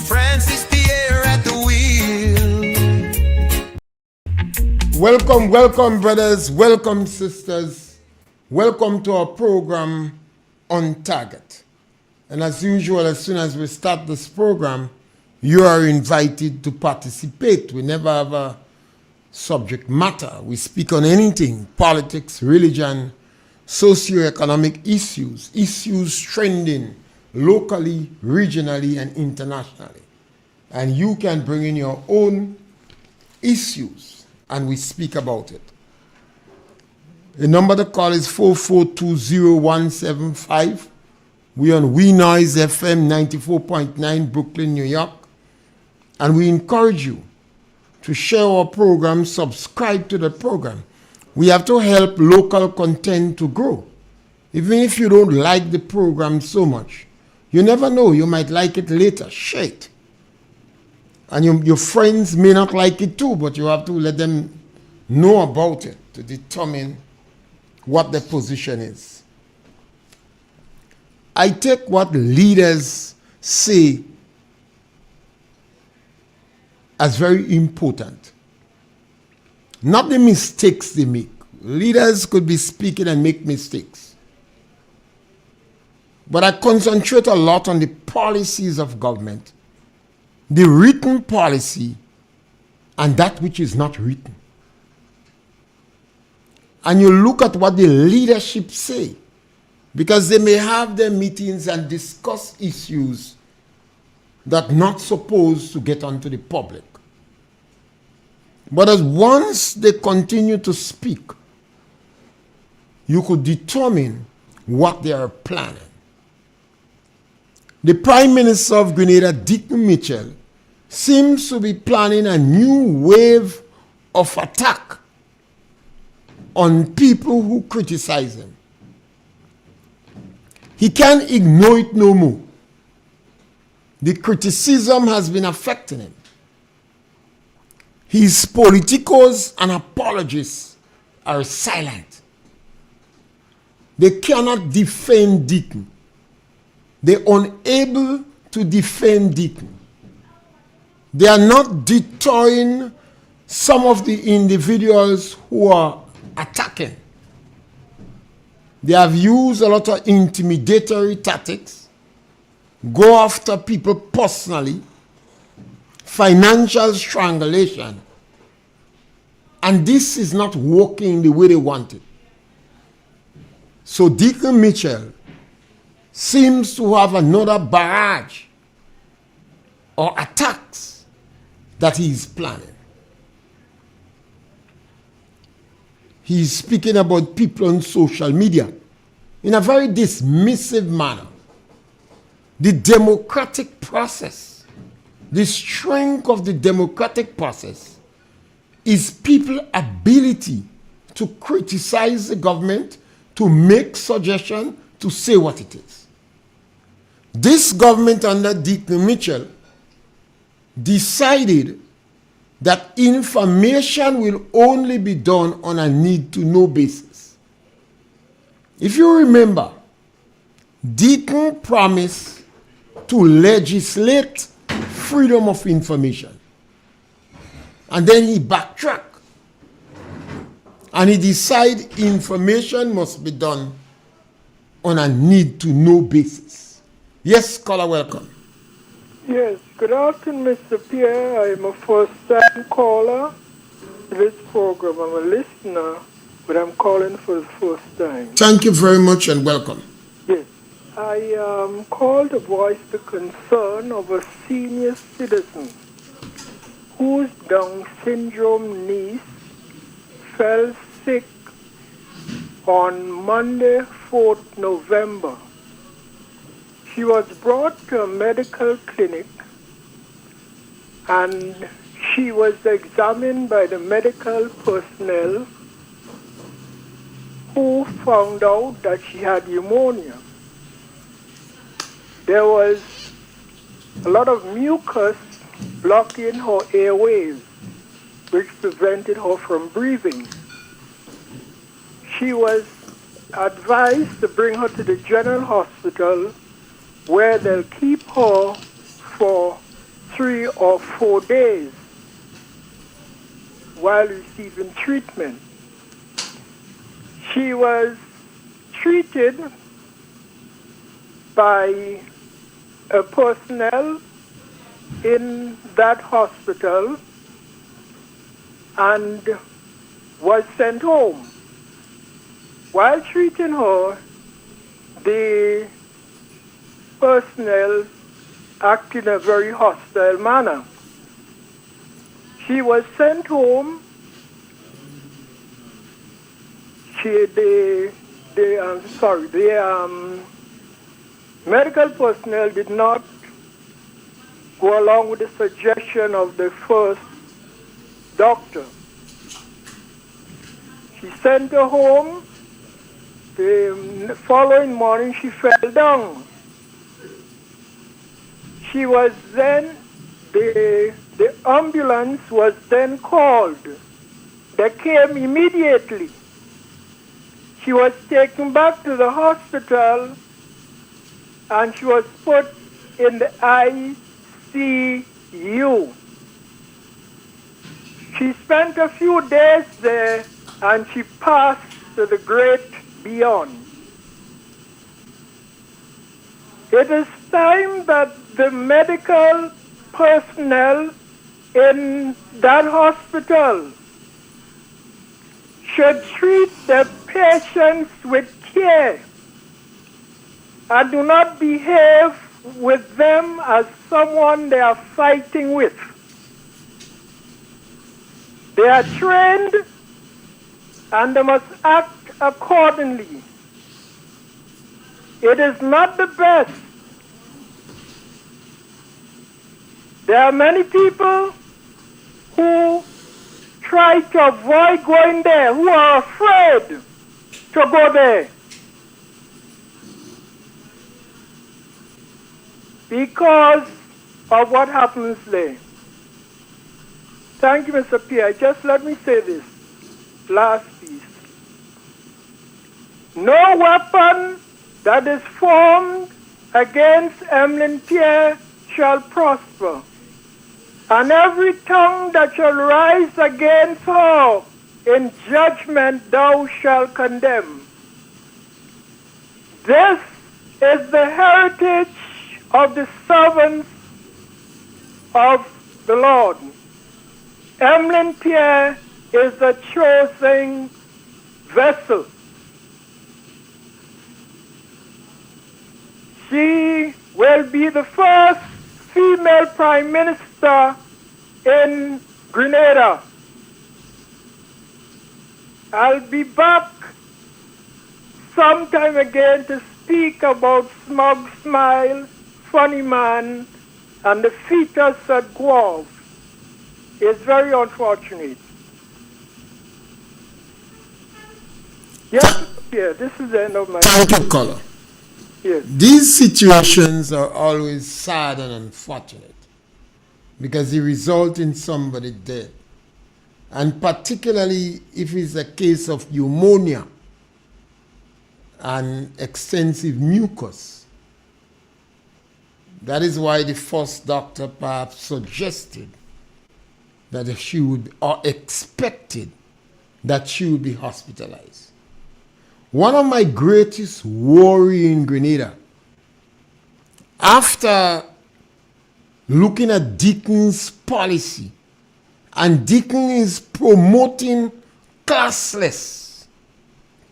Francis Pierre at the wheel. Welcome, brothers. Welcome, sisters. Welcome to our program On Target. And as usual, as soon as we start this program, you are invited to participate. We never have a subject matter. We speak on anything: politics, religion, socioeconomic issues trending locally, regionally, and internationally. And you can bring in your own issues, and we speak about it. The number to call is 4420175. We're on We Noise FM 94.9, Brooklyn, New York. And we encourage you to share our program, subscribe to the program. We have to help local content to grow. Even if you don't like the program so much, you never know, you might like it later. Share it. And your friends may not like it too, but you have to let them know about it to determine what their position is. I take what leaders say as very important. Not the mistakes they make. Leaders could be speaking and make mistakes. But I concentrate a lot on the policies of government, the written policy, and that which is not written. And you look at what the leadership say, because they may have their meetings and discuss issues that are not supposed to get onto the public. But as once they continue to speak, you could determine what they are planning. The Prime Minister of Grenada, Deacon Mitchell, seems to be planning a new wave of attack on people who criticize him. He can't ignore it no more. The criticism has been affecting him. His politicos and apologists are silent. They cannot defend Deacon. They're unable to defend Deacon. They are not deterring some of the individuals who are attacking. They have used a lot of intimidatory tactics, go after people personally, financial strangulation, and this is not working the way they want it. So Deacon Mitchell seems to have another barrage or attacks that he is planning. He is speaking about people on social media in a very dismissive manner. The democratic process, the strength of the democratic process is people's ability to criticize the government, to make suggestions, to say what it is. This government under Deacon Mitchell decided that information will only be done on a need-to-know basis. If you remember, Deacon promised to legislate freedom of information. And then he backtracked. And he decided information must be done on a need-to-know basis. Yes, caller, welcome. Yes, good afternoon, Mr. Pierre. I'm a first-time caller to this program. I'm a listener, but I'm calling for the first time. Thank you very much and welcome. Yes, I called to voice the concern of a senior citizen whose Down syndrome niece fell sick on Monday, 4th November. She was brought to a medical clinic and she was examined by the medical personnel who found out that she had pneumonia. There was a lot of mucus blocking her airways, which prevented her from breathing. She was advised to bring her to the general hospital where they'll keep her for 3 or 4 days while receiving treatment. She was treated by a personnel in that hospital and was sent home. While treating her, the personnel acted in a very hostile manner. She was sent home. The medical personnel did not go along with the suggestion of the first doctor. She sent her home. The following morning, she fell down. She was then, the ambulance was then called. They came immediately. She was taken back to the hospital and she was put in the ICU. She spent a few days there and she passed to the great beyond. It is time that the medical personnel in that hospital should treat their patients with care and do not behave with them as someone they are fighting with. They are trained and they must act accordingly. It is not the best. There are many people who try to avoid going there, who are afraid to go there because of what happens there. Thank you, Mr. Pierre. Just let me say this last piece. No weapon that is formed against Emmeline Pierre shall prosper, and every tongue that shall rise against her in judgment thou shalt condemn. This is the heritage of the servants of the Lord. Emmeline Pierre is the chosen vessel. She will be the first female prime minister in Grenada. I'll be back sometime again to speak about Smug Smile, Funny Man, and the fetus at Guelph. It's very unfortunate. Yes, yeah, this is the end of my... Thank you, Color. Yes. These situations are always sad and unfortunate because they result in somebody dead. And particularly if it's a case of pneumonia and extensive mucus. That is why the first doctor perhaps suggested that she would, or expected that she would be hospitalized. One of my greatest worry in Grenada, after looking at Deacon's policy, and Deacon is promoting classless,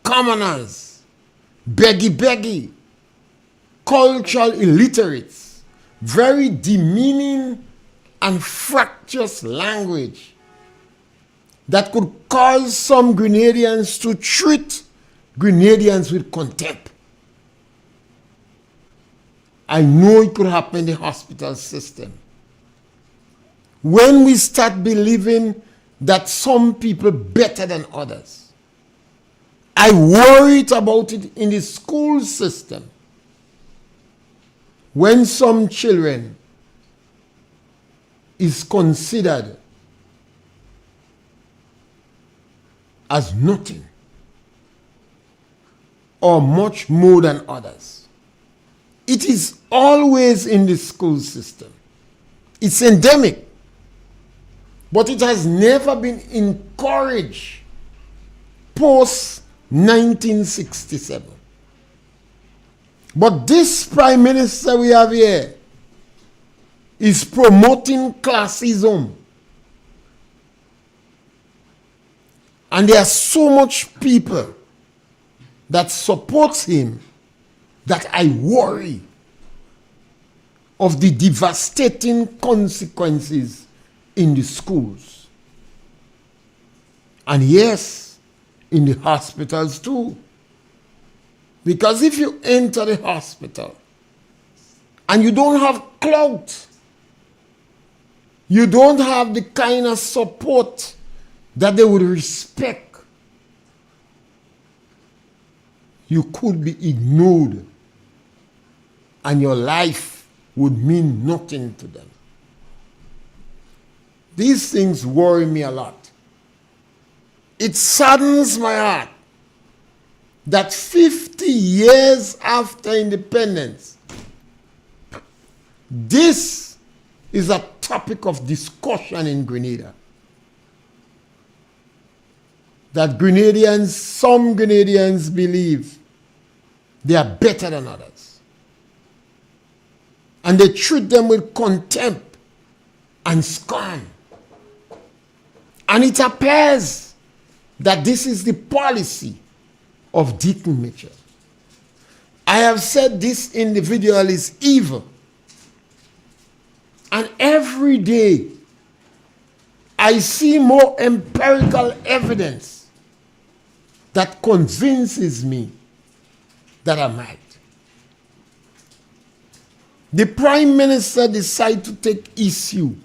commoners, beggy, cultural illiterates, very demeaning and fractious language that could cause some Grenadians to treat Grenadians with contempt. I know it could happen in the hospital system. When we start believing that some people better than others, I worried about it in the school system. When some children is considered as nothing or much more than others. It is always in the school system. It's endemic. But it has never been encouraged post 1967. But this prime minister we have here is promoting classism. And there are so much people that supports him that I worry of the devastating consequences in the schools. And yes, in the hospitals too. Because if you enter the hospital and you don't have clout, you don't have the kind of support that they would respect, you could be ignored and your life would mean nothing to them. These things worry me a lot. It saddens my heart that 50 years after independence, this is a topic of discussion in Grenada. That Grenadians, some Grenadians believe they are better than others. And they treat them with contempt and scorn. And it appears that this is the policy of Deacon Mitchell. I have said this individual is evil. And every day I see more empirical evidence that convinces me that I'm right. The Prime Minister decided to take issue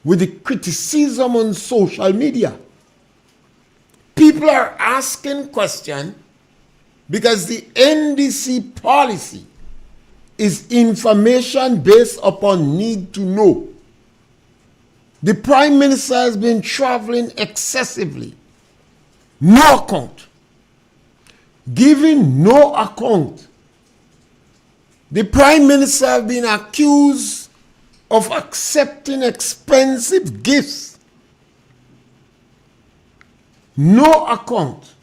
with the criticism on social media. People are asking questions because the NDC policy is information based upon need to know. The Prime Minister has been traveling excessively. No account. Giving no account. The Prime Minister has been accused of accepting expensive gifts. No account.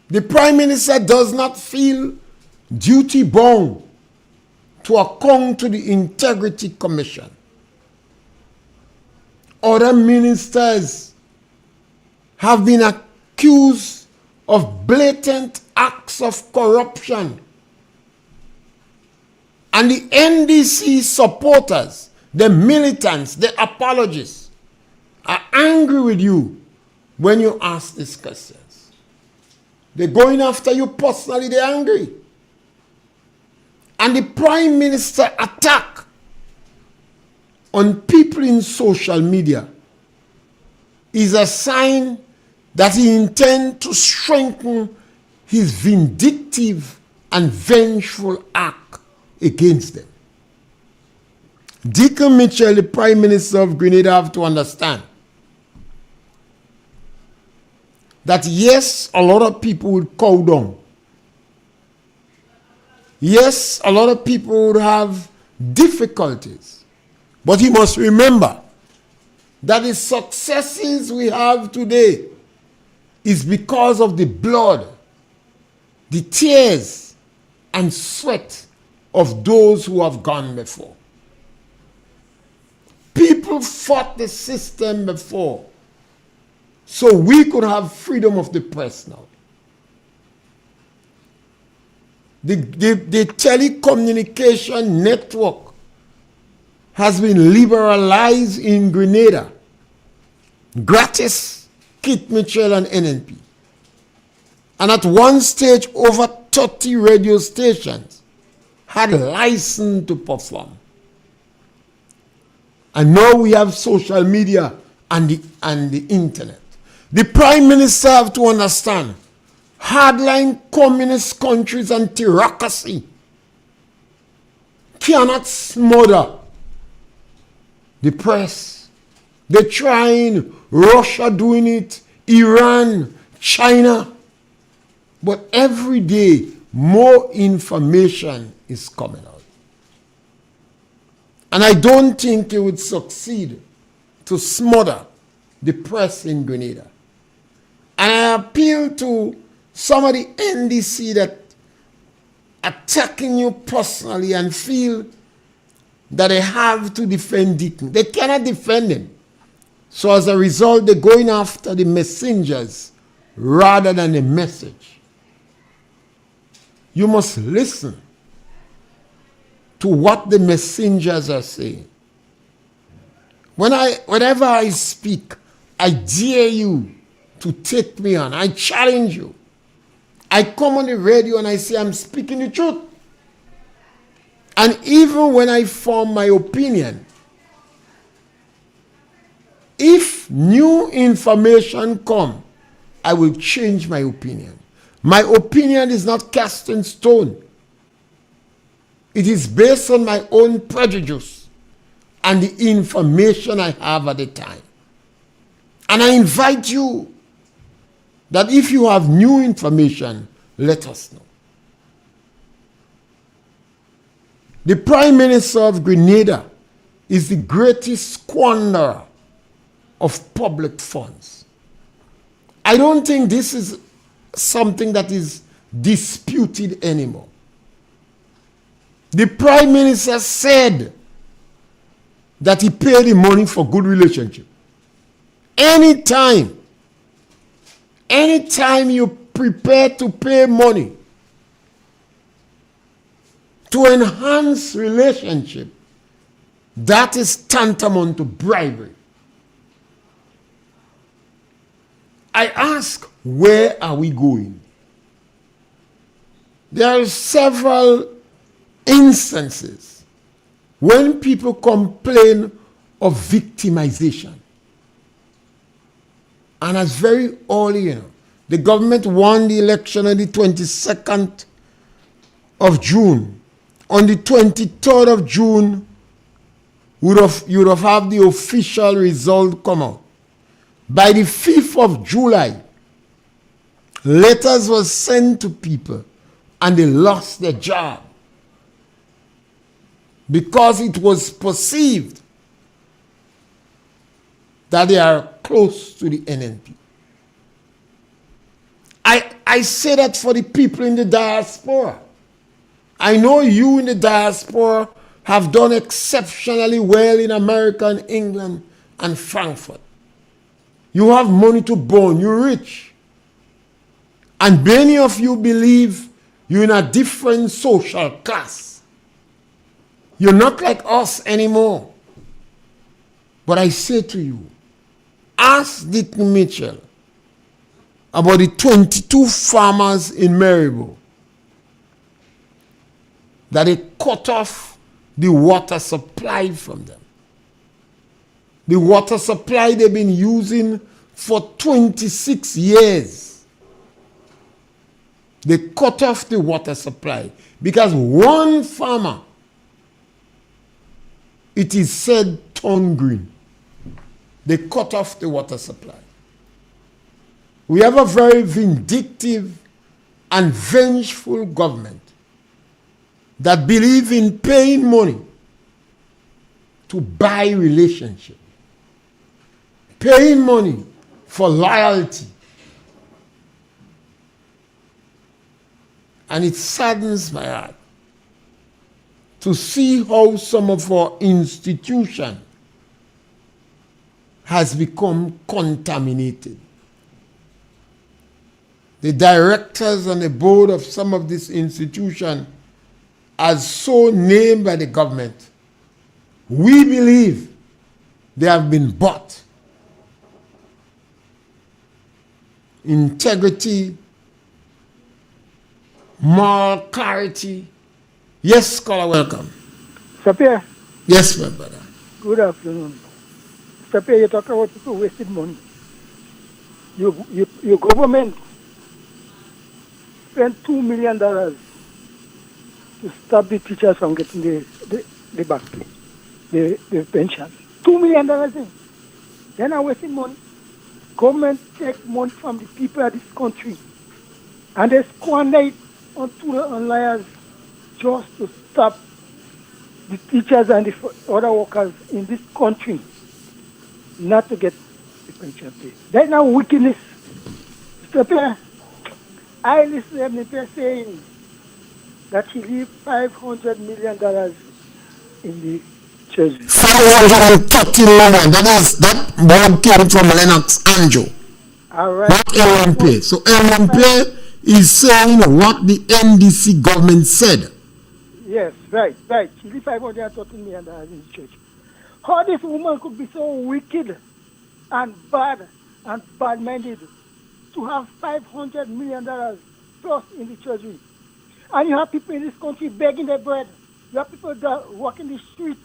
The Prime Minister does not feel duty bound to account to the Integrity Commission. Other ministers have been accused of blatant acts of corruption. And the NDC supporters, the militants, the apologists, are angry with you when you ask these questions. They're going after you personally, they're angry. And the Prime Minister attack on people in social media is a sign that he intends to strengthen his vindictive and vengeful act against them. Deacon Mitchell, the Prime Minister of Grenada, have to understand that yes, a lot of people would cow down. Yes, a lot of people would have difficulties. But he must remember that the successes we have today is because of the blood, the tears, and sweat of those who have gone before. People fought the system before, so we could have freedom of the press now. The telecommunication network has been liberalized in Grenada. Gratis, Kit Mitchell and NNP. And at one stage, over 30 radio stations had a license to perform. And now we have social media and the internet. The Prime Minister have to understand, hardline communist countries and theocracy cannot smother the press. They're trying, Russia doing it, Iran, China. But every day, more information is coming out. And I don't think he would succeed to smother the press in Grenada. And I appeal to some of the NDC that attacking you personally and feel that they have to defend Deacon. They cannot defend him. So as a result, they're going after the messengers rather than the message. You must listen to what the messengers are saying. Whenever I speak, I dare you to take me on. I challenge you. I come on the radio and I say I'm speaking the truth. And even when I form my opinion, if new information come, I will change my opinion. My opinion is not cast in stone. It is based on my own prejudice and the information I have at the time. And I invite you that if you have new information, let us know. The Prime Minister of Grenada is the greatest squanderer of public funds. I don't think this is something that is disputed anymore. The Prime Minister said that he paid the money for good relationship. Anytime you prepare to pay money to enhance relationship, that is tantamount to bribery. I ask, where are we going? There are several instances when people complain of victimization. And as very early, the government won the election on the 22nd of June. On the 23rd of June, you would have had the official result come out. By the 5th of July, letters were sent to people and they lost their job because it was perceived that they are close to the NNP. I say that for the people in the diaspora. I know you in the diaspora have done exceptionally well in America and England and Frankfurt. You have money to burn, you're rich. And many of you believe you're in a different social class. You're not like us anymore. But I say to you, ask Dick Mitchell about the 22 farmers in Maribor that they cut off the water supply from them. The water supply they've been using for 26 years. They cut off the water supply because one farmer, it is said, turned green. They cut off the water supply. We have a very vindictive and vengeful government that believe in paying money to buy relationship, paying money for loyalty. And it saddens my heart to see how some of our institutions has become contaminated. The directors and the board of some of these institutions are so named by the government. We believe they have been bought. Integrity, moral clarity. Yes, scholar, welcome. Sir Pierre, Yes, my brother. good afternoon. Sir Pierre, you talk about people wasting money. Your government spent $2 million to stop the teachers from getting the back pay, the pension. $2 million thing. They're not wasting money. Government take money from the people of this country and they squander it on liars just to stop the teachers and the other workers in this country not to get the pension pay. There's now wickedness. Mr. Pierre, I listen to Pierre saying that he leave $500 million in the treasury. 530 million. That bond came from Lennox Anjo, All right. not LMP. So LMP is saying what the NDC government said. Yes, right. She leave $530 million in the church. How this woman could be so wicked and bad-minded to have $500 million plus in the treasury. And you have people in this country begging their bread. You have people that walk in the street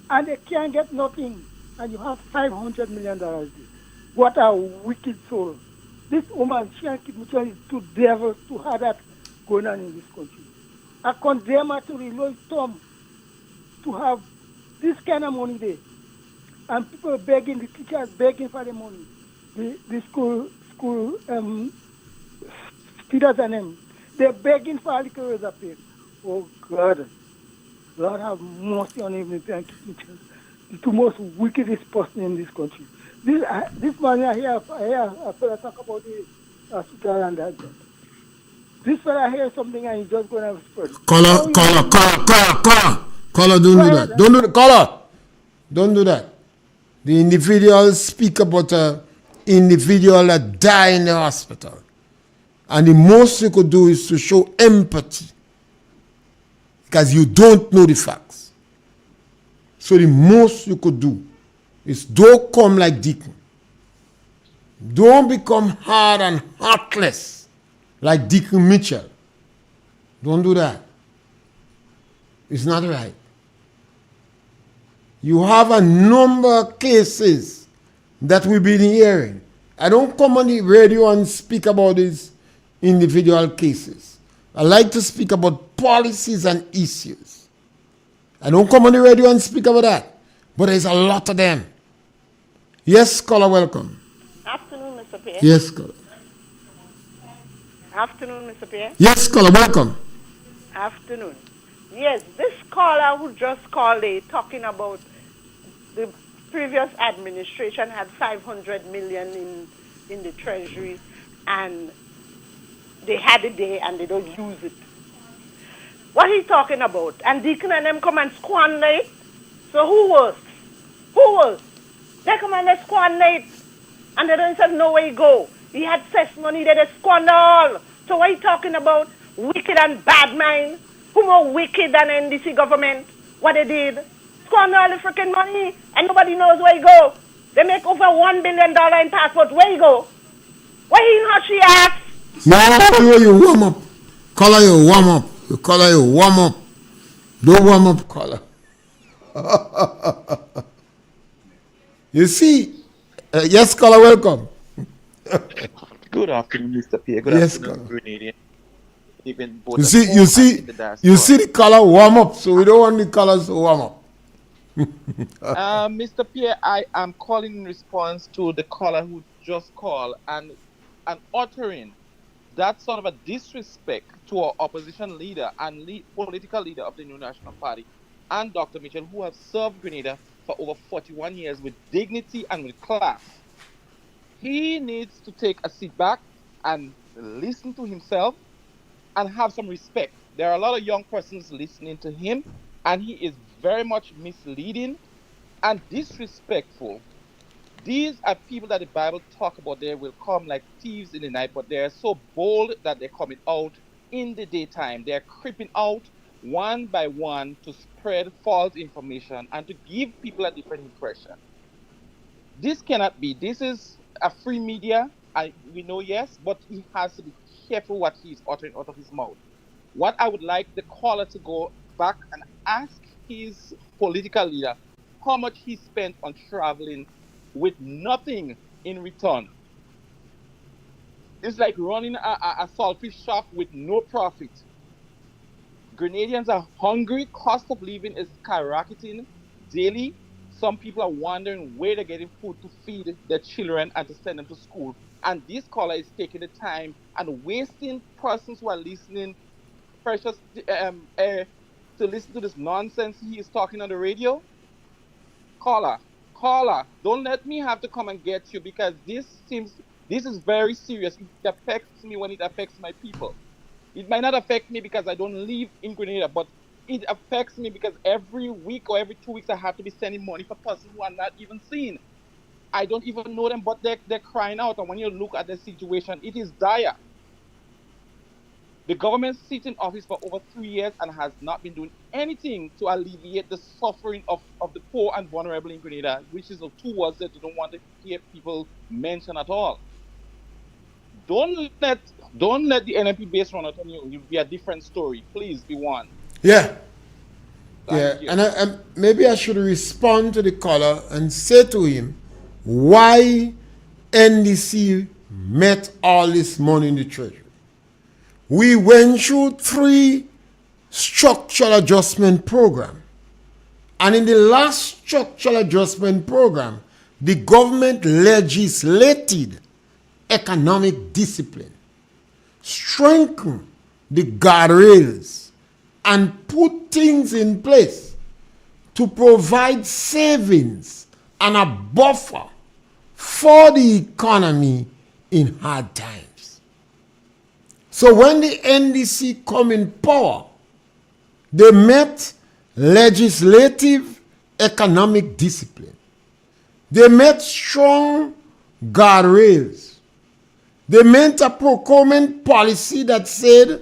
and they can't get nothing. And you have $500 million there. What a wicked soul. This woman, she can't keep telling to devils to have that going on in this country. I condemn her to the lowest term to have this kind of money there. And people begging, the teachers begging for the money. The school feeders and them, they're begging for a little raise of pay. Oh God, Lord have mercy on him and keep me child. The two most wickedest person in this country. This man I hear a fella talk about the hospital and that. This fella hear something and he's just going to spread. Caller, don't do that. Don't do the caller. Don't do that. The individuals speak about an individual that died in the hospital. And the most you could do is to show empathy. Because you don't know the facts. So the most you could do is don't come like Deacon. Don't become hard and heartless like Deacon Mitchell. Don't do that. It's not right. You have a number of cases that we've been hearing. I don't come on the radio and speak about these individual cases. I like to speak about policies and issues. I don't come on the radio and speak about that. But there's a lot of them. Yes, caller, welcome. Afternoon, Mr. Pierre. Yes, caller. Afternoon, Mr. Pierre. Yes, caller, welcome. Afternoon. Yes, this caller who just called, talking about the previous administration had 500 million in the treasury and they had it there and they don't use it. What he talking about? And Deacon and them come and squander it. So who was? They come and they squander it. And they don't say no way go. He had cess money that they squander all. So what he talking about? Wicked and bad mind. Who more wicked than NDC government? What they did? Squander all the freaking money and nobody knows where he go. They make over $1 billion in passport. Where he go? Where he not she ask? No, you warm up. Caller, you warm up. You caller, you warm up. Don't warm up, caller. You see? Yes, caller, welcome. Good afternoon, Mr. Pierre. Good Yes, afternoon, caller. Grenadian. Even both You at see, home you and see, in the diaspora. you see the caller warm up, so we don't want the callers to warm up. Mr. Pierre, I am calling in response to the caller who just called and uttering that sort of a disrespect to our opposition leader and political leader of the New National Party and Dr. Mitchell, who have served Grenada for over 41 years with dignity and with class. He needs to take a seat back and listen to himself and have some respect. There are a lot of young persons listening to him, and he is very much misleading and disrespectful. These are people that the Bible talk about. They will come like thieves in the night, but they are so bold that they're coming out in the daytime. They're creeping out one by one to spread false information and to give people a different impression. This cannot be. This is a free media. We know, yes, but he has to be careful what he's uttering out of his mouth. What I would like the caller to go back and ask his political leader how much he spent on traveling with nothing in return. It's like running a saltfish shop with no profit. Grenadians are hungry. Cost of living is skyrocketing daily. Some people are wondering where they're getting food to feed their children and to send them to school. And this caller is taking the time and wasting persons who are listening precious air to listen to this nonsense he is talking on the radio? Caller, don't let me have to come and get you, because this is very serious. It affects me when it affects my people. It might not affect me because I don't live in Grenada, but it affects me because every week or every 2 weeks I have to be sending money for persons who are not even seen. I don't even know them, but they're crying out. And when you look at the situation, it is dire. The government sits in office for over 3 years and has not been doing anything to alleviate the suffering of the poor and vulnerable in Grenada, which is two words that you don't want to hear people mention at all. Don't let the NMP base run out on you. It'll be a different story. Please be one. Yeah. Thank you. And maybe I should respond to the caller and say to him why NDC met all this money in the treasury. We went through 3 structural adjustment programs. And in the last structural adjustment program, the government legislated economic discipline, strengthened the guardrails, and put things in place to provide savings and a buffer for the economy in hard times. So when the NDC come in power, they met legislative economic discipline. They met strong guardrails. They meant a procurement policy that said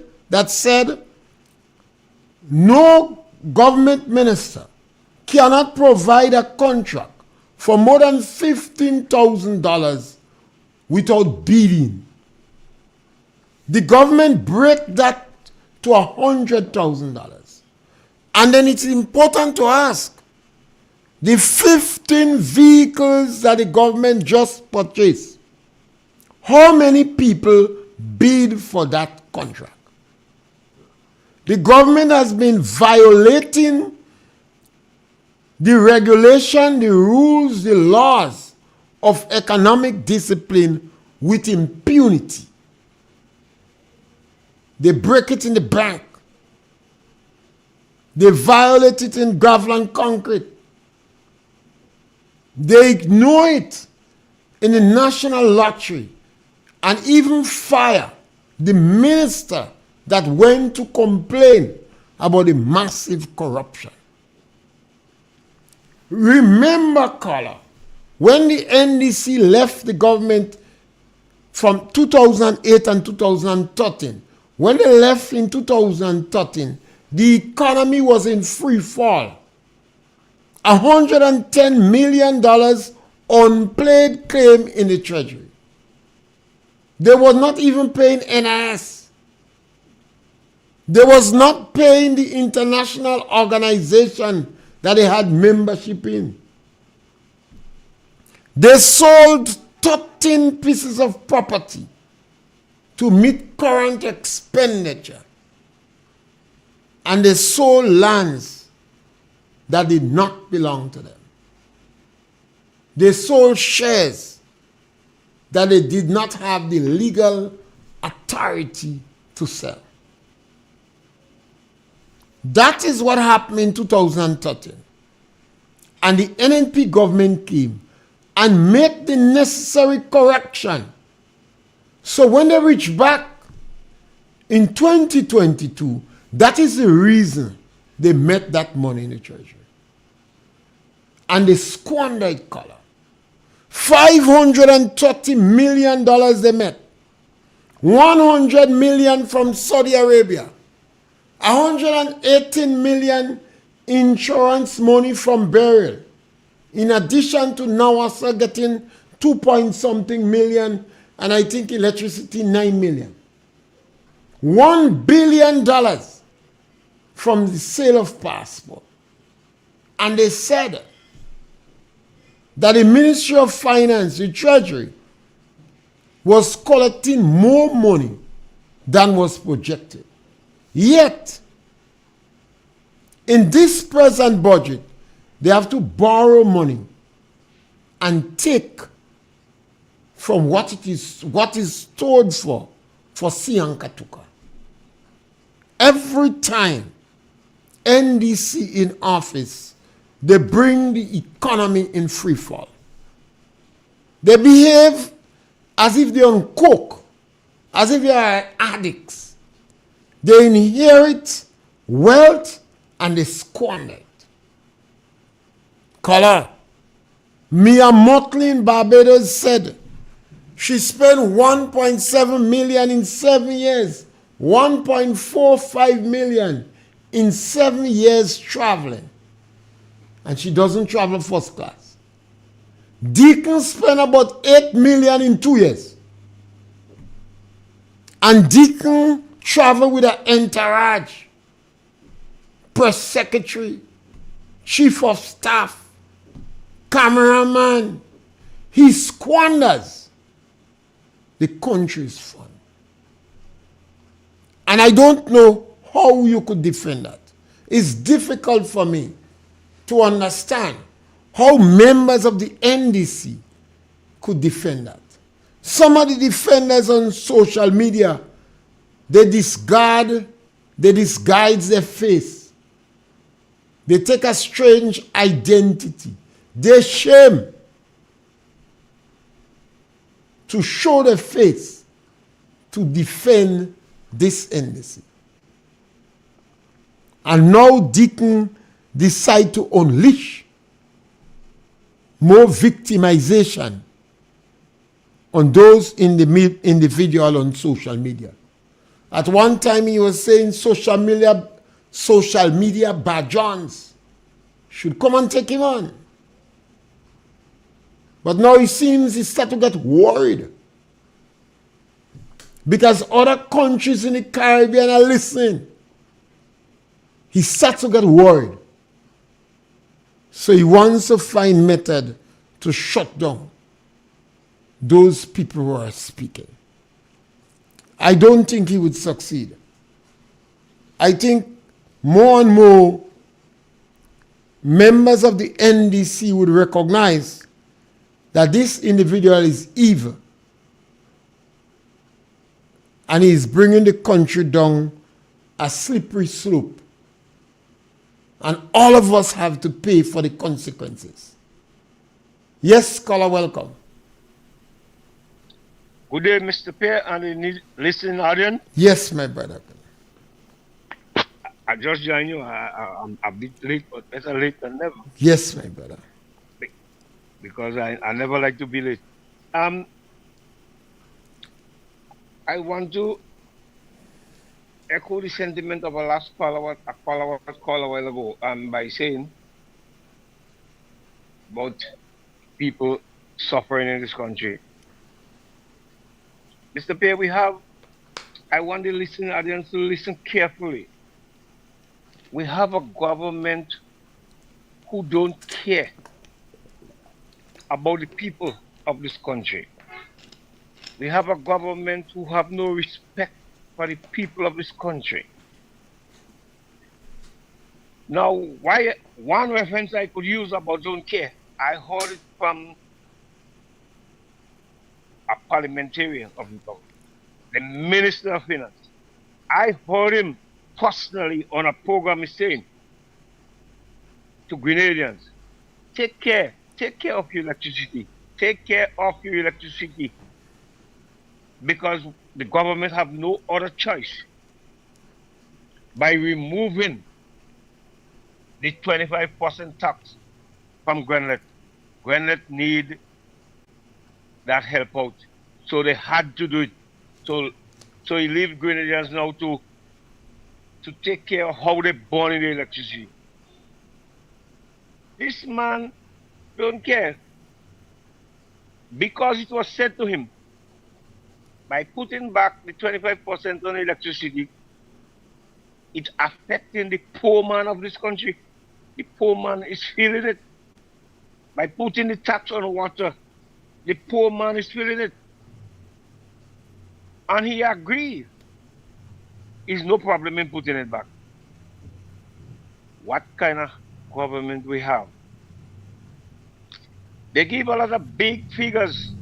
no government minister cannot provide a contract for more than $15,000 without bidding. The government break that to $100,000. And then it's important to ask, the 15 vehicles that the government just purchased, how many people bid for that contract? The government has been violating the regulation, the rules, the laws of economic discipline with impunity. They break it in the bank. They violate it in gravel and concrete. They ignore it in the national lottery and even fire the minister that went to complain about the massive corruption. Remember, caller, when the NDC left the government from 2008 and 2013, when they left in 2013, the economy was in free fall. $110 million unpaid claim in the treasury. They were not even paying NIS. They was not paying the international organization that they had membership in. They sold 13 pieces of property to meet current expenditure. And they sold lands that did not belong to them. They sold shares that they did not have the legal authority to sell. That is what happened in 2013. And the NNP government came and made the necessary correction. So when they reach back in 2022, that is the reason they met that money in the treasury. And they squandered color. $530 million they met. $100 million from Saudi Arabia. $118 million insurance money from burial. In addition to now also getting 2-point-something million, and I think electricity 9 million. $1 billion from the sale of passport. And they said that the Ministry of Finance, the Treasury, was collecting more money than was projected. Yet, in this present budget, they have to borrow money and take from what is stored for Siankatuka. Every time NDC in office, they bring the economy in free fall. They behave as if they're on coke, as if they are addicts. They inherit wealth and they squander it. Color. Mia Motley in Barbados said she spent 1.7 million in 7 years, 1.45 million in 7 years traveling. And she doesn't travel first class. Deacon spent about 8 million in 2 years. And Deacon traveled with an entourage, press secretary, chief of staff, cameraman. He squanders the country's fund. And I don't know how you could defend that. It's difficult for me to understand how members of the NDC could defend that. Some of the defenders on social media, they disguise their face. They take a strange identity. They shame to show their face to defend this NDC. And now Deacon decide to unleash more victimization on those individual on social media. At one time he was saying social media badjons should come and take him on. But now it seems he started to get worried because other countries in the Caribbean are listening. He starts to get worried. So he wants to find method to shut down those people who are speaking. I don't think he would succeed. I think more and more members of the NDC would recognize that this individual is evil and he is bringing the country down a slippery slope. And all of us have to pay for the consequences. Yes, caller, welcome. Good day, Mr. Pierre and the listening audience. Yes, my brother. I just joined you. I'm a bit late, but better late than never. Yes, my brother. Because I never like to be late. I want to echo the sentiment of a last caller, a while ago, by saying about people suffering in this country. Mr. Pierre, I want the listening audience to listen carefully. We have a government who don't care about the people of this country. We have a government who have no respect for the people of this country. Now, why one reference I could use about don't care, I heard it from a parliamentarian of the government, the Minister of Finance. I heard him personally on a program saying to Grenadians, take care of your electricity. Take care of your electricity. Because the government have no other choice. By removing the 25% tax from Grenlet. Grenlet need that help out. So they had to do it. So he leave Grenadians now to take care of how they burn the electricity. This man don't care. Because it was said to him, by putting back the 25% on electricity, it's affecting the poor man of this country. The poor man is feeling it. By putting the tax on water, the poor man is feeling it. And he agrees. Is no problem in putting it back. What kind of government we have? They give a lot of big figures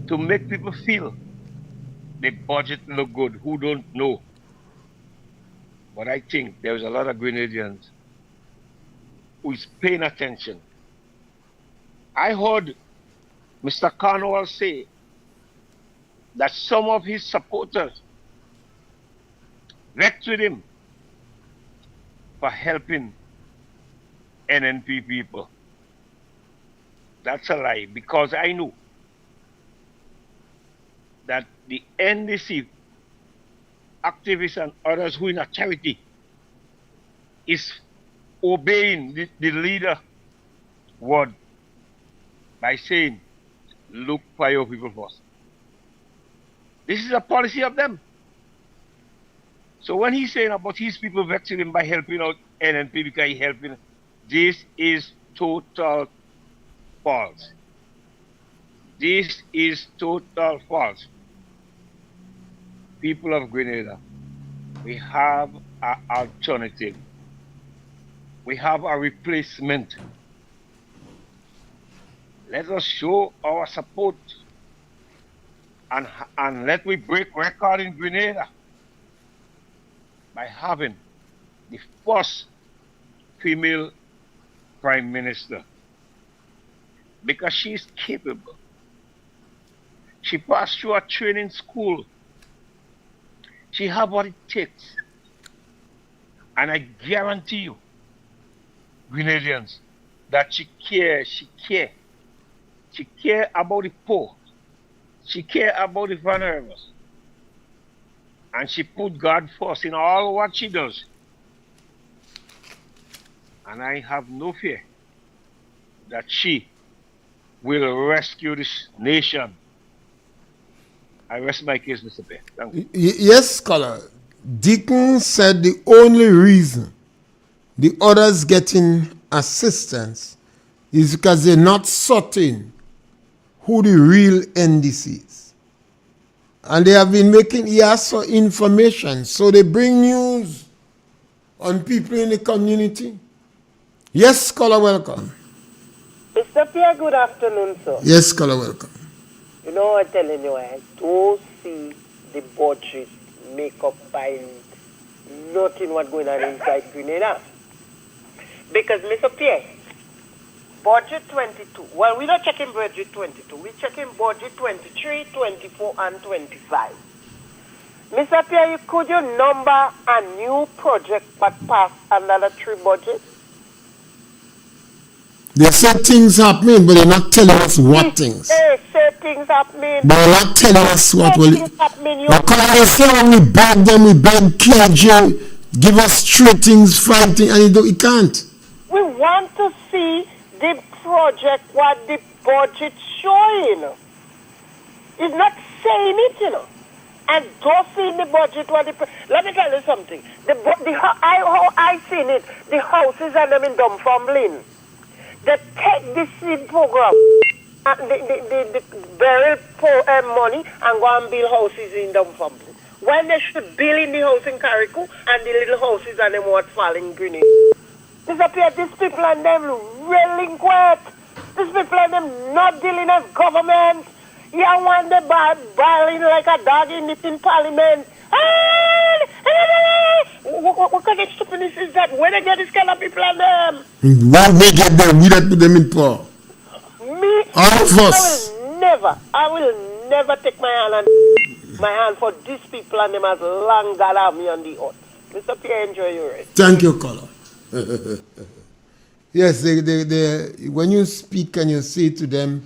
to make people feel the budget look good, who don't know. But I think there's a lot of Grenadians who is paying attention. I heard Mr. Cornwall say that some of his supporters vexed with him for helping NNP people. That's a lie, because I know that the NDC activists and others who in a charity is obeying the leader word by saying, look for your people first. This is a policy of them. So when he's saying about his people vexing him by helping out NNP because he's helping, this is total false. This is total false. People of Grenada, we have an alternative. We have a replacement. Let us show our support and let we break record in Grenada by having the first female prime minister, because she is capable. She passed through a training school. She has what it takes. And I guarantee you, Grenadians, that she cares. She cares. She cares about the poor. She cares about the vulnerable. And she put God first in all what she does. And I have no fear that she will rescue this nation. I rest my case, Mr. Pierre. Thank you. Yes, scholar. Deacon said the only reason the others getting assistance is because they're not certain who the real NDC is. And they have been making, he asked for information, so they bring news on people in the community. Yes, scholar, welcome. Mr. Pierre, good afternoon, sir. Yes, scholar, welcome. You know, I'm telling you, I don't see the budget make up by nothing what's going on inside Grenada. Because, Mr. Pierre, budget 22, well, we're not checking budget 22, we're checking budget 23, 24, and 25. Mr. Pierre, could you number a new project but pass another 3 budgets? They say things happening, but they're not telling us what things. They say things happening. But they're not telling us what will. Things happening. Because they say when we beg them, we beg KJ, give us 3 things, 5 things, and he can't. We want to see the project, what the budget showing. It's not saying it, you know. And don't see in the budget what the... Let me tell you something. How I seen it, the houses and them in Dunfermline. They take the seed program, the burial money, and go and build houses in Dunfermline. When they should build in the house in Carriacou and the little houses and them what fall in Grenada. Mr. Pierre, these people and them relinquent. These people and them not dealing as government. You want the bailing like a dog in parliament. What kind of stupidness is that? Where they get this kind of people and them? Why they get them? We don't put them in power. Me, all of us. I will never take my hand for these people and them as long as I have me on the earth. Mr. Pierre, enjoy your rest. Thank you, caller. Yes, when you speak and you say to them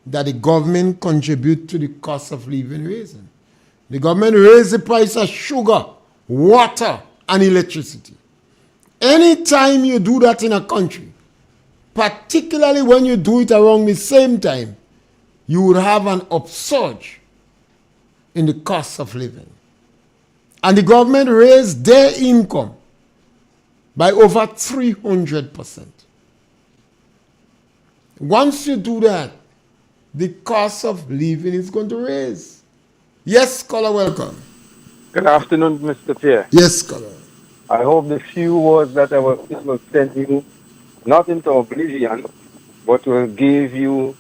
that the government contribute to the cost of living raising. The government raised the price of sugar, water, and electricity. Anytime you do that in a country, particularly when you do it around the same time, you would have an upsurge in the cost of living. And the government raised their income by over 300%. Once you do that, the cost of living is going to raise. Yes, scholar, welcome. Good afternoon, Mr. Pierre. Yes, scholar. I hope the few words that I will send you, not into oblivion, but will give you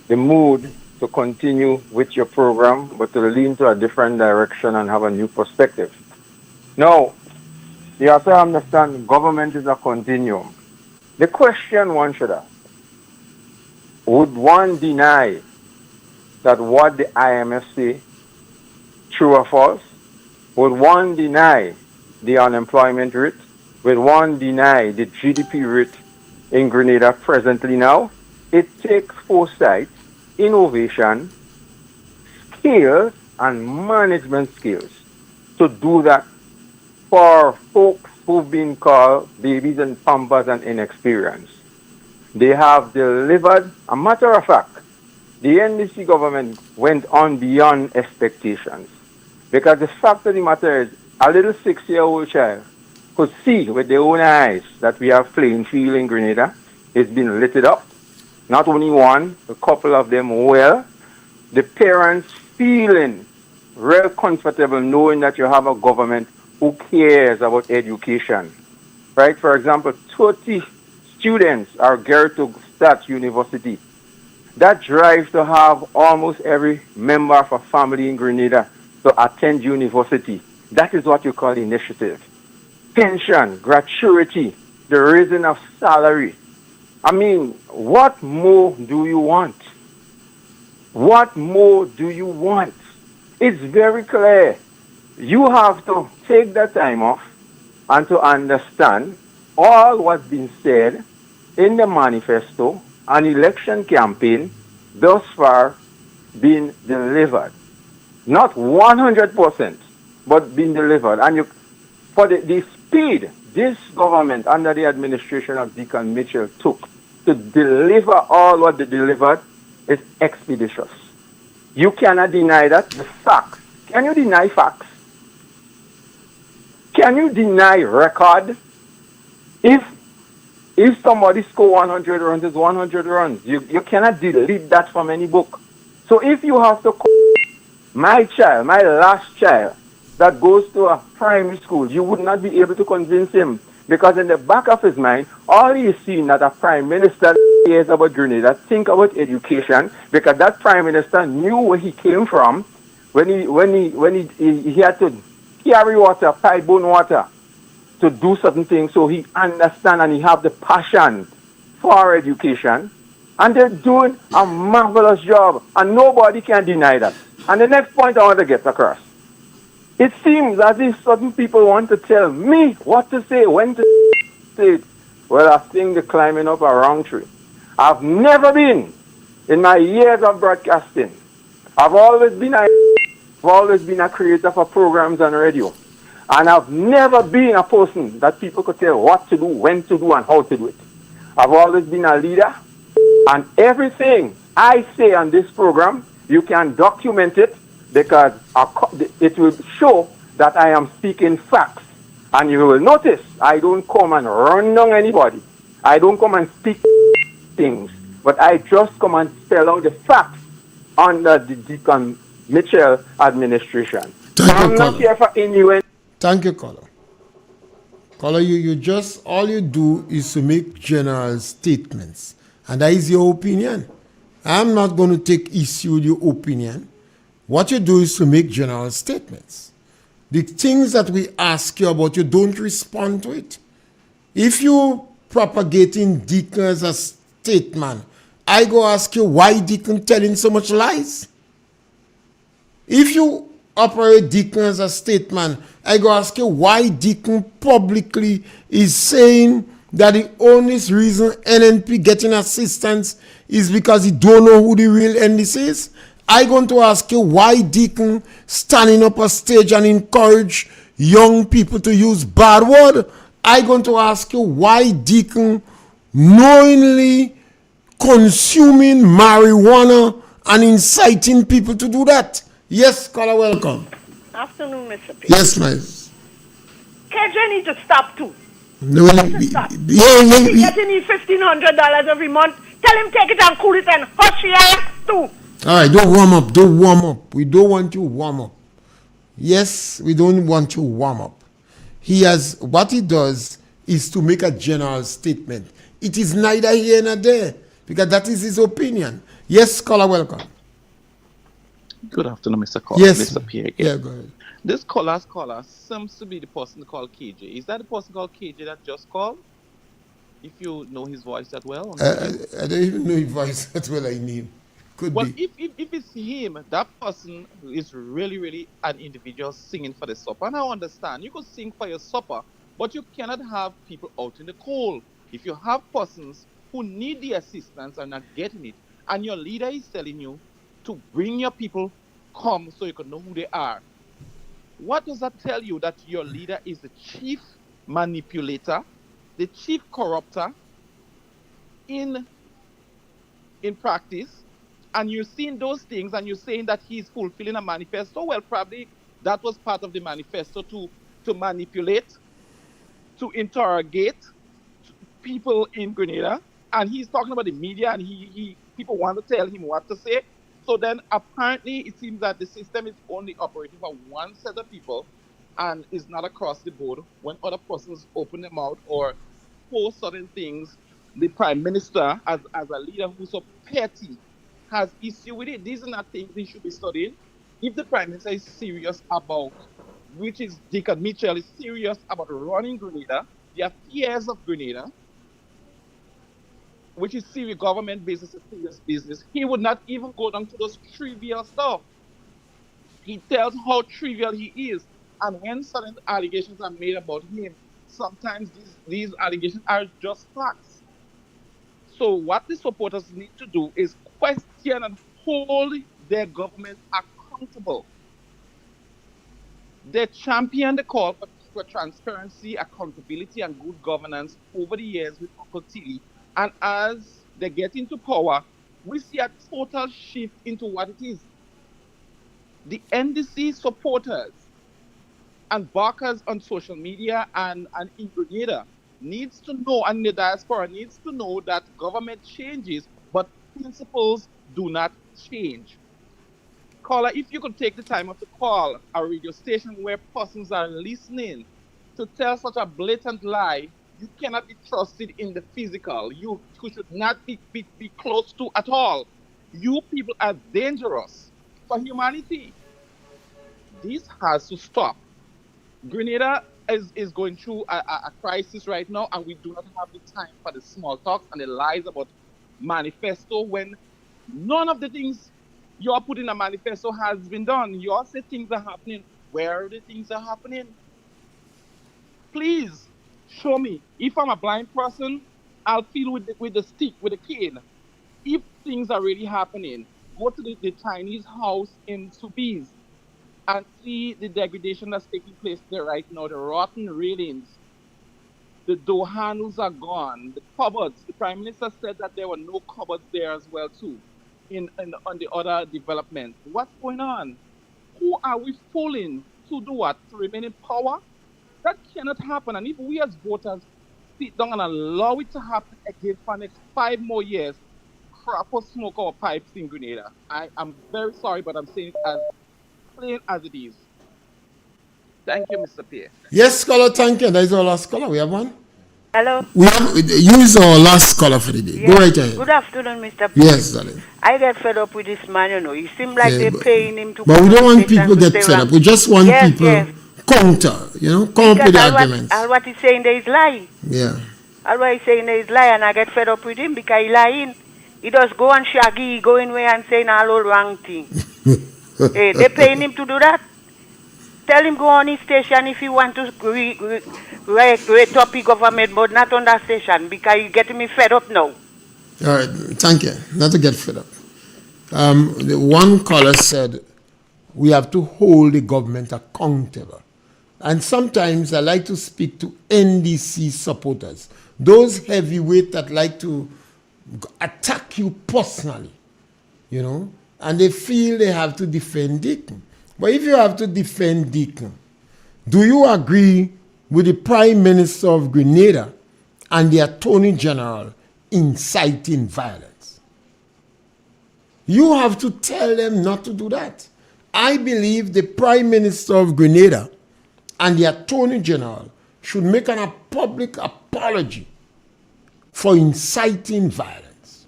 the mood to continue with your program, but to lean to a different direction and have a new perspective. Now, You have to understand government is a continuum. The question one should ask, would one deny that what the IMF say true or false? Would one deny the unemployment rate? Would one deny the GDP rate in Grenada presently now? It takes foresight, innovation, skills, and management skills to do that for folks who've been called babies and pampers and inexperienced. They have delivered. A matter of fact, the NDC government went on beyond expectations. Because the fact of the matter is, a little 6-year-old child could see with their own eyes that we have playing field in Grenada. It's been lit up. Not only one, a couple of them well. The parents feeling real comfortable knowing that you have a government who cares about education. Right? For example, 30 students are geared to start university. That drive to have almost every member of a family in Grenada to attend university. That is what you call initiative. Pension, gratuity, the raising of salary. I mean, what more do you want? What more do you want? It's very clear. You have to take that time off and to understand all what's been said in the manifesto and election campaign thus far been delivered. Not 100%, but been delivered. And for the speed this government under the administration of Deacon Mitchell took to deliver all what they delivered is expeditious. You cannot deny that. The facts. Can you deny facts? Can you deny record? If somebody score 100 runs, it's 100 runs. You cannot delete that from any book. So if you have to my child, my last child, that goes to a primary school, you would not be able to convince him because in the back of his mind, all he is seeing that a prime minister cares about Grenada, think about education, because that prime minister knew where he came from when he had to carry water, pipe-borne water, to do certain things, so he understand and he have the passion for education, and they're doing a marvelous job, and nobody can deny that. And the next point I want to get across. It seems as if certain people want to tell me what to say, when to say it. Well, I think they're climbing up a wrong tree. I've never been, in my years of broadcasting, I've always been a creator for programs on radio. And I've never been a person that people could tell what to do, when to do, and how to do it. I've always been a leader, and everything I say on this program, you can document it because it will show that I am speaking facts. And you will notice I don't come and run down anybody. I don't come and speak things, but I just come and spell out the facts under the Deacon Mitchell administration. I'm not here for innuendo. Thank you, caller. Caller, you just, all you do is to make general statements. And that is your opinion. I'm not going to take issue with your opinion. What you do is to make general statements. The things that we ask you about, you don't respond to it. If you propagating Deacon as a statesman, I go ask you why Deacon telling so much lies. If you operate Deacon as a statesman, I go ask you why Deacon publicly is saying that the only reason NNP getting assistance is because he don't know who the real NDC is. I going to ask you why Deacon standing up a stage and encourage young people to use bad word. I going to ask you why Deacon knowingly consuming marijuana and inciting people to do that. Yes, caller, welcome. Afternoon, Mr. Pierre. Yes, ma'am. KJ need to stop too. No, He's getting me $1,500 every month. Tell him take it and cool it and hush your ass too. All right, don't warm up. Don't warm up. We don't want you warm up. Yes, we don't want you warm up. What he does is to make a general statement. It is neither here nor there because that is his opinion. Yes, caller, welcome. Good afternoon, Mr. Caller. Yes. Mr. Pierre again. Yeah, go ahead. This caller's caller seems to be the person called KJ. Is that the person called KJ that just called? If you know his voice that well on radio? I don't even know his voice that well I name. Could Well, be. if it's him, that person is really, really an individual singing for the supper. And I understand. You could sing for your supper, but you cannot have people out in the cold. If you have persons who need the assistance and not getting it, and your leader is telling you to bring your people, come so you can know who they are. What does that tell you? That your leader is the chief manipulator, the chief corrupter in practice, and you're seeing those things and you're saying that he's fulfilling a manifesto? Well, probably that was part of the manifesto to manipulate, to interrogate people in Grenada. And he's talking about the media, and he people want to tell him what to say. So then apparently it seems that the system is only operating for one set of people and is not across the board. When other persons open their mouth or post certain things, the prime minister, as a leader who's so petty, has issue with it. These are not things he should be studying. If the prime minister is serious about, which is Deacon Mitchell is serious about running Grenada, the affairs of Grenada, which is serious government business, is serious business, he would not even go down to those trivial stuff. He tells how trivial he is. And when certain allegations are made about him, sometimes these allegations are just facts. So what the supporters need to do is question and hold their government accountable. They champion the call for transparency, accountability, and good governance over the years with Uncle Tilly. And as they get into power, we see a total shift into what it is. The NDC supporters and backers on social media and in Grenada needs to know, and the diaspora needs to know, that government changes, but principles do not change. Caller, if you could take the time to call a radio station where persons are listening to tell such a blatant lie, you cannot be trusted in the physical. You should not be close to at all. You people are dangerous for humanity. This has to stop. Grenada is going through a crisis right now, and we do not have the time for the small talks and the lies about manifesto when none of the things you are putting in a manifesto has been done. You all say things are happening. Where are the things are happening? Please show me. If I'm a blind person, I'll feel with the stick, with the cane. If things are really happening, go to the Chinese house in Soubise and see the degradation that's taking place there right now. The rotten railings, the door handles are gone, the cupboards. The Prime Minister said that there were no cupboards there as well too, on the other development. What's going on? Who are we fooling to do what? To remain in power? That cannot happen. And if we as voters sit down and allow it to happen again for the next 5 more years, crap or smoke our pipes in Grenada. I'm very sorry, but I'm saying it as plain as it is. Thank you, Mr. Pierre. Yes, scholar, thank you. That is our last caller. We have one. Hello. We have use our last caller for the day. Yes. Go right ahead. Good afternoon, Mr. Pierre. Yes, darling. I get fed up with this man, you know. It seems like they're paying him to. But we don't want people to get fed up. We just want people counter, come up with arguments. All what he's saying there is lie. Yeah. All what he's saying there is lie, and I get fed up with him because he lying. He just go and shaggy, go in way and saying all old wrong things. Hey, they paying him to do that. Tell him go on his station if he want to re-topic government, but not on that station because you getting me fed up now. All right, thank you. Not to get fed up. The one caller said we have to hold the government accountable. And sometimes I like to speak to NDC supporters, those heavyweights that like to attack you personally, and they feel they have to defend Deacon. But if you have to defend Deacon, do you agree with the Prime Minister of Grenada and the Attorney General inciting violence? You have to tell them not to do that. I believe the Prime Minister of Grenada and the Attorney General should make a public apology for inciting violence.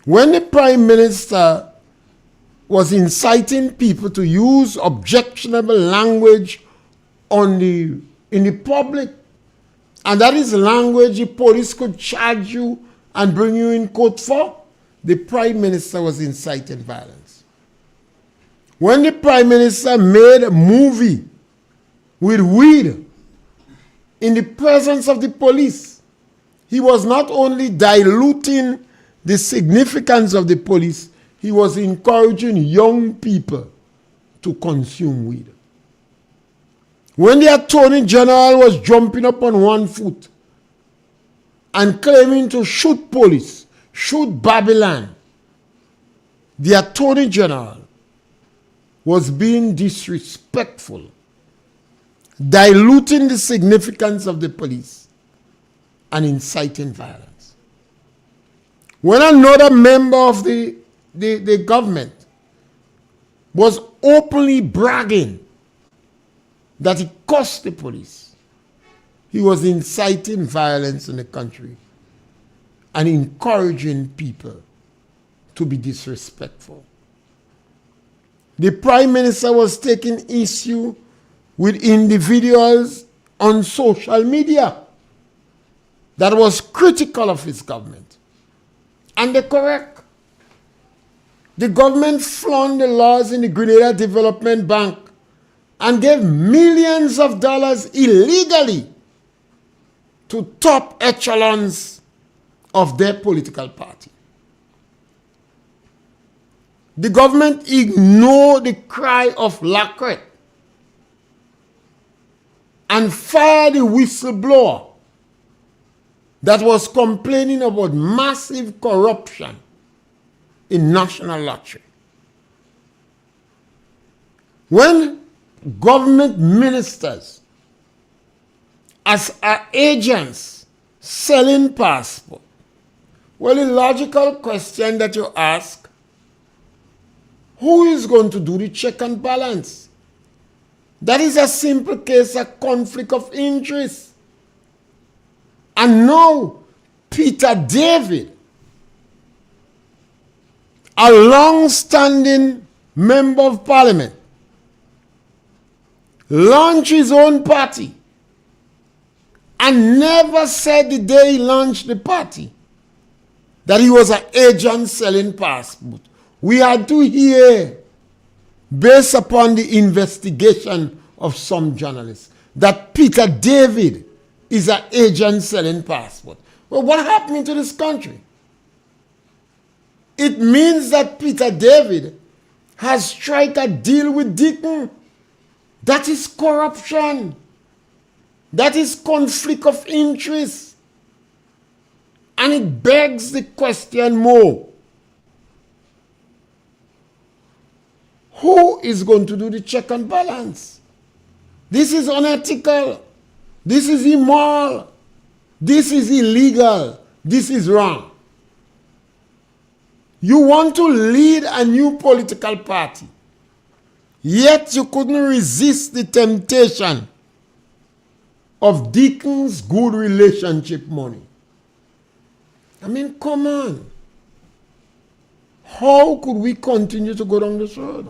When the Prime Minister was inciting people to use objectionable language in the public. And that is language the police could charge you and bring you in court for. The Prime Minister was inciting violence. When the Prime Minister made a movie with weed in the presence of the police, he was not only diluting the significance of the police, he was encouraging young people to consume weed. When the Attorney General was jumping up on one foot and claiming to shoot police, shoot Babylon, the Attorney General was being disrespectful, diluting the significance of the police and inciting violence. When another member of the government was openly bragging that he cursed the police, he was inciting violence in the country and encouraging people to be disrespectful. The Prime Minister was taking issue with individuals on social media that was critical of his government. And they're correct. The government flaunted the laws in the Grenada Development Bank and gave millions of dollars illegally to top echelons of their political party. The government ignored the cry of Lacret and fired the whistleblower that was complaining about massive corruption in national lottery. When government ministers as agents selling passport, well, the logical question that you ask, who is going to do the check and balance? That is a simple case of conflict of interest. And now, Peter David, a long-standing member of parliament, launched his own party and never said the day he launched the party that he was an agent selling passport. We had to hear, based upon the investigation of some journalists, that Peter David is an agent selling passport. Well, what happened to this country? It means that Peter David has struck a deal with Deacon. That is corruption. That is conflict of interest. And it begs the question more. Who is going to do the check and balance? This is unethical. This is immoral. This is illegal. This is wrong. You want to lead a new political party, yet you couldn't resist the temptation of Deacon's good relationship money. I mean, come on. How could we continue to go down this road?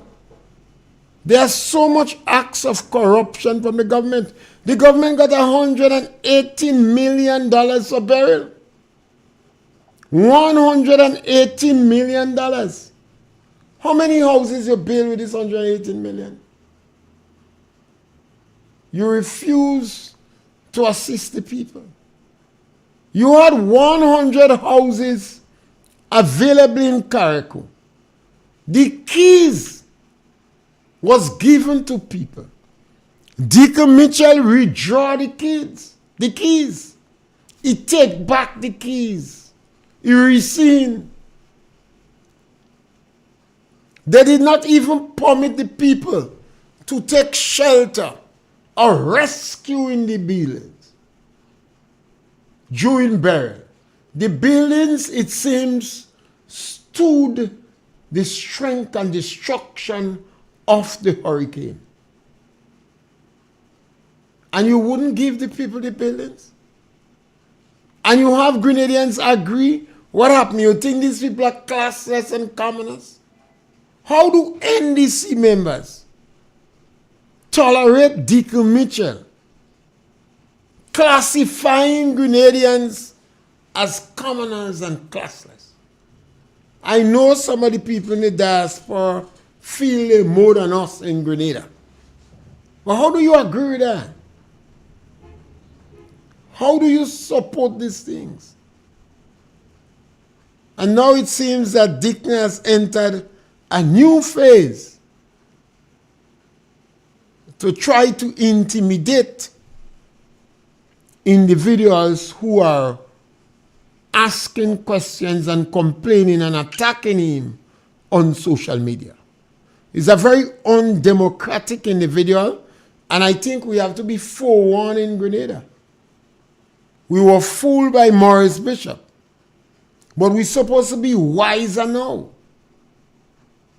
There's so much acts of corruption from the government. The government got $118 million for burial. $118 million. How many houses you build with this $118 million? You refuse to assist the people. You had 100 houses available in Carriacou. The keys was given to people. Deacon Mitchell withdraw the keys. He take back the keys. He rescind. They did not even permit the people to take shelter or rescue in the buildings during burial. The buildings, it seems, stood the strength and destruction of the hurricane. And you wouldn't give the people the buildings? And you have Grenadians agree? What happened? You think these people are classless and commoners? How do NDC members tolerate Deacon Mitchell classifying Grenadians as commoners and classless? I know some of the people in the diaspora feel they're more than us in Grenada. But how do you agree with that? How do you support these things? And now it seems that Deacon has entered a new phase to try to intimidate individuals who are asking questions and complaining and attacking him on social media. He's a very undemocratic individual, and I think we have to be forewarned in Grenada. We were fooled by Maurice Bishop, but we're supposed to be wiser now.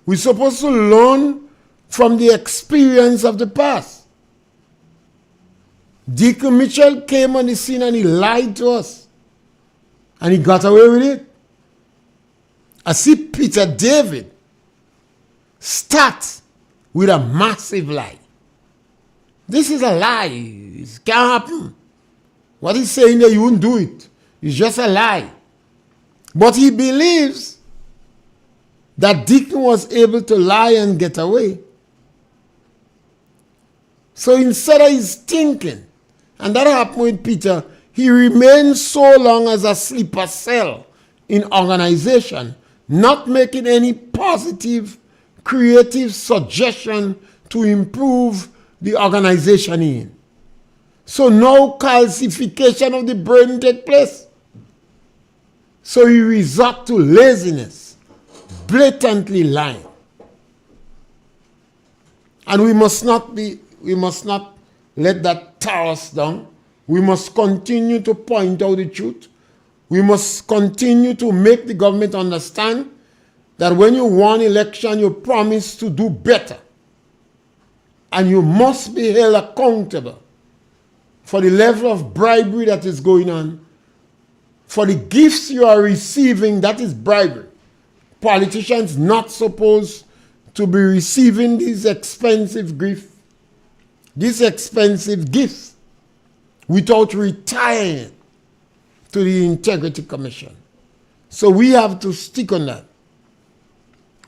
We're supposed to learn from the experience of the past. Deacon Mitchell came on the scene and he lied to us. And he got away with it. I see Peter David start with a massive lie. This is a lie. It can't happen. What he's saying that you won't do it. It's just a lie. But he believes that Deacon was able to lie and get away. So instead of his thinking, and that happened with Peter, he remained so long as a sleeper cell in organization, not making any positive, creative suggestion to improve the organization in. So no calcification of the brain take place. So he resort to laziness, blatantly lying. And we must not let that tear us down. We must continue to point out the truth. We must continue to make the government understand that when you won election, you promise to do better. And you must be held accountable for the level of bribery that is going on, for the gifts you are receiving, that is bribery. Politicians not supposed to be receiving these expensive gifts without retiring to the Integrity Commission. So we have to stick on that.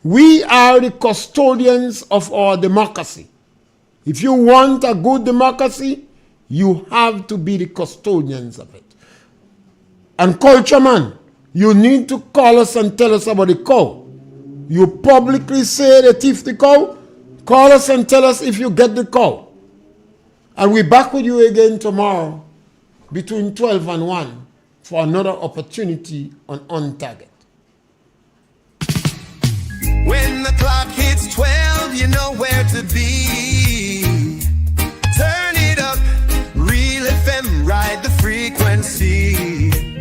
We are the custodians of our democracy. If you want a good democracy, you have to be the custodians of it. And cultureman, you need to call us and tell us about the cow. You publicly say they thief the cow, call us and tell us if you get the cow. And we're back with you again tomorrow between 12 and 1 for another opportunity on Target. When the clock hits 12, you know where to be. Turn it up, Real FM, ride the frequency.